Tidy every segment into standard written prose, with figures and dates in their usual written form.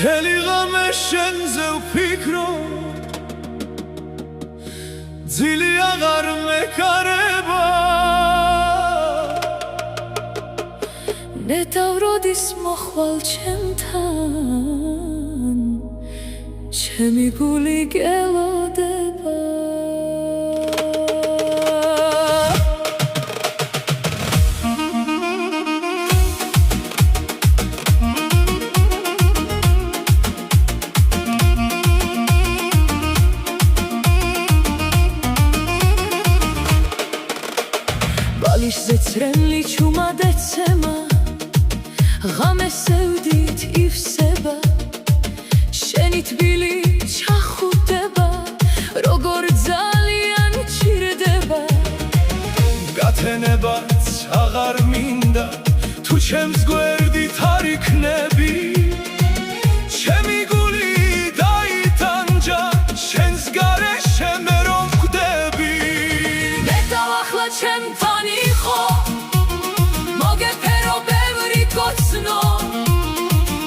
მთელი ღამე შენზე ვფიქრო, ძილი აღარ მეკარება. ნეტავროდის მოხვალ ჩემთან, ჩემი გული გელოდება. ბალიშზე ცრემლი ჩუმა დეცემა, ღამე სევდით ივსება, შენი თბილი ჩახუტება, როგორ ძალიან ჭირდება. გათენებაც აღარ მინდა, თუ ჩემს გვერდით არ იქნები. ჩემი გული დაიტანჯა, შენს გარეშე მე რომ ვხვდები. ნეტავ ახლა ჩემთან იყო, მოგეფერო ბევრი კოცნო,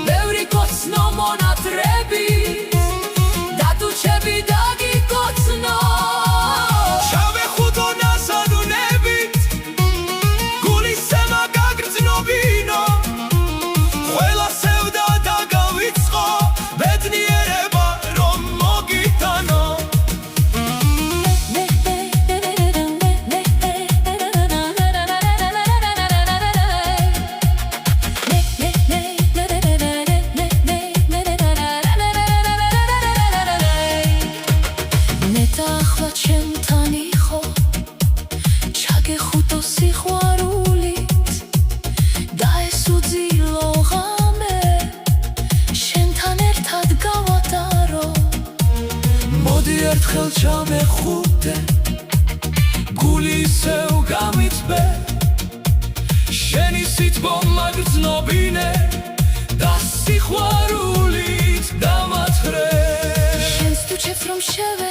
ბევრი კოცნო მონათრებით, და თუ ჩემი დაგიკოცნო. ჩავეხუტო ნასადუნებით, გულის სემა გაგრძნობინო, ყველა სევდა დაგავიწყო, ბედნიერება რომ მოგიტანო. ახლა ჩემთან იყო, ჩაგეხუტო სიყვარულით, და ეს უძილო ღამე შენთან ერთად გავატარო. მოდი ერთხელ ჩამეხუტე, გული ისევ გამიწბე, შენი სითბო მაგრძნობინე, და სიყვარულით დამათრე. შენს თუ ჩებს რომ შევე